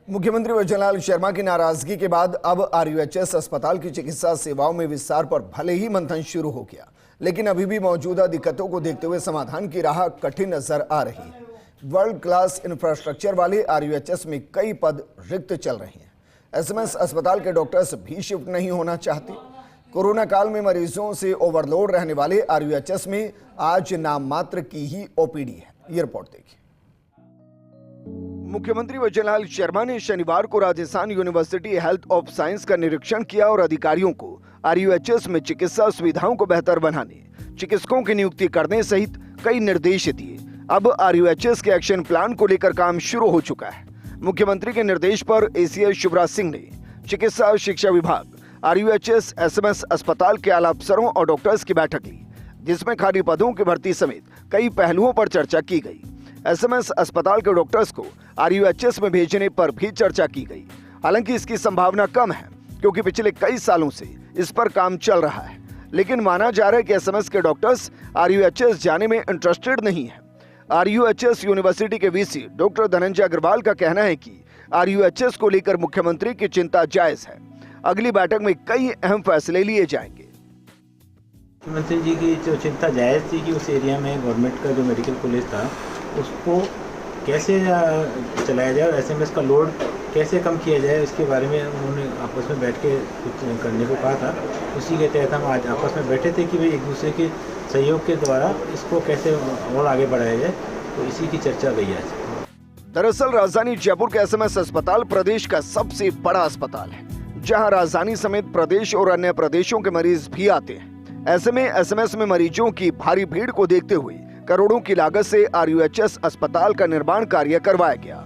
मुख्यमंत्री वजनलाल शर्मा की नाराजगी के बाद अब आरयूएचएस अस्पताल की चिकित्सा सेवाओं में विस्तार पर भले ही मंथन शुरू हो गया, लेकिन अभी भी मौजूदा दिक्कतों को देखते हुए समाधान की राह कठिन नजर आ रही है। वर्ल्ड क्लास इंफ्रास्ट्रक्चर वाले आरयूएचएस में कई पद रिक्त चल रहे हैं। एसएमएस अस्पताल के डॉक्टर्स भी शिफ्ट नहीं होना चाहते। कोरोना काल में मरीजों से ओवरलोड रहने वाले आरयूएचएस में आज नाम मात्र की ही ओपीडी है। ये रिपोर्ट देखिए। मुख्यमंत्री वजनलाल शर्मा ने शनिवार को Rajasthan university health of science का निरीक्षण किया और अधिकारियों को आरयूएचएस में चिकित्सा सुविधाओं को बेहतर बनाने, चिकित्सकों की नियुक्ति करने सहित कई निर्देश दिए। अब आरयूएचएस के एक्शन प्लान को लेकर काम शुरू हो चुका है। मुख्यमंत्री के निर्देश पर एसीएस शिवराज सिंह ने चिकित्सा शिक्षा विभाग, आरयूएचएस, एसएमएस अस्पताल के आला अफसरों और डॉक्टर्स की बैठक ली, जिसमें खाली पदों की भर्ती समेत कई पहलुओं पर चर्चा की गई। एसएमएस अस्पताल के डॉक्टर्स को आरयूएचएस में भेजने पर भी चर्चा की गई। हालांकि इसकी संभावना कम है, क्योंकि पिछले कई सालों से इस पर काम चल रहा है, लेकिन माना जा रहा है कि एसएमएस के डॉक्टर्स आरयूएचएस जाने में इंटरेस्टेड नहीं है। आरयूएचएस यूनिवर्सिटी के वीसी डॉक्टर धनंजय अग्रवाल का कहना है कि आरयूएचएस को लेकर मुख्यमंत्री की चिंता जायज है। अगली बैठक में कई अहम फैसले लिए जाएंगे। मुख्यमंत्री जी की जो चिंता जायज थी कि उस एरिया में गवर्नमेंट का जो मेडिकल कॉलेज था उसको कैसे चलाया जाए और एसएमएस का लोड कैसे कम किया जाए, इसके बारे में उन्होंने आपस में बैठ के कुछ करने को कहा था। उसी के तहत हम आज आपस में बैठे थे कि भाई एक दूसरे के सहयोग के द्वारा इसको कैसे और आगे बढ़ाया जाए, तो इसी की चर्चा गई आज। दरअसल राजधानी जयपुर के एसएमएस अस्पताल प्रदेश का सबसे बड़ा अस्पताल है, जहां राजधानी समेत प्रदेश और अन्य प्रदेशों के मरीज भी आते हैं। ऐसे में एसएमएस में मरीजों की भारी भीड़ को देखते हुए करोड़ों की लागत से आरयूएचएस अस्पताल का निर्माण कार्य करवाया गया,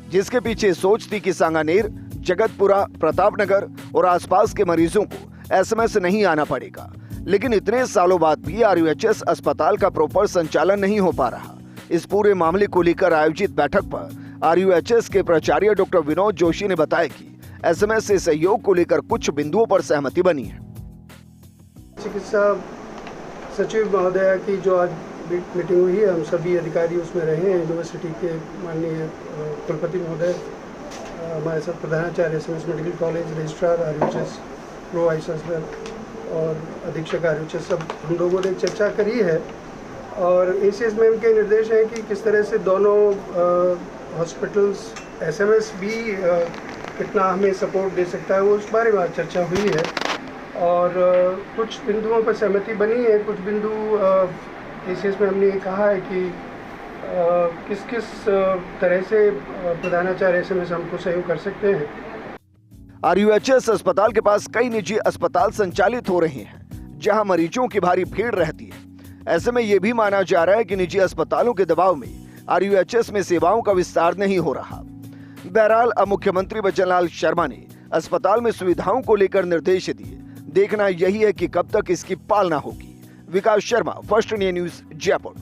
जिसके पीछे सोच थी कि सांगानेर, जगतपुरा, प्रतापनगर और आसपास के मरीजों को एसएमएस नहीं आना पड़ेगा। लेकिन इतने सालों बाद भी आरयूएचएस अस्पताल का प्रॉपर संचालन नहीं हो पा रहा। इस पूरे मामले को लेकर आयोजित बैठक पर आरयूएचएस के प्राचार्य डॉक्टर विनोद जोशी ने बताया कि एसएमएस से सहयोग को लेकर कुछ बिंदुओं पर सहमति बनी है। चिकित्सा सचिव महोदया की जो आज मीटिंग हुई है, हम सभी अधिकारी उसमें रहे हैं। यूनिवर्सिटी के माननीय कुलपति महोदय, हमारे साथ प्रधानाचार्य SMS medical college, registrar RUHS, pro vice chancellor और अधीक्षक आरयूएचएस, सब हम लोगों ने चर्चा करी है। और एसीएस मैम के निर्देश हैं कि किस तरह से दोनों हॉस्पिटल्स, एसएमएस भी कितना हमें सपोर्ट दे सकता है, वो उस बारे में चर्चा हुई है। और कुछ बिंदुओं पर सहमति बनी है। कुछ बिंदु एसीएस में हमने कहा है कि किस किस तरह से प्रधानाचार्य एसएमएस हमको सहयोग कर सकते हैं। आरयूएचएस अस्पताल के पास कई निजी अस्पताल संचालित हो रहे हैं, जहां मरीजों की भारी भीड़ रहती है। ऐसे में यह भी माना जा रहा है कि निजी अस्पतालों के दबाव में आरयूएचएस में सेवाओं का विस्तार नहीं हो रहा। बहरहाल अब मुख्यमंत्री वजनलाल शर्मा ने अस्पताल में सुविधाओं को लेकर निर्देश दिए। देखना यही है कि कब तक इसकी पालना होगी। Vikas Sharma, First India News, Jaipur.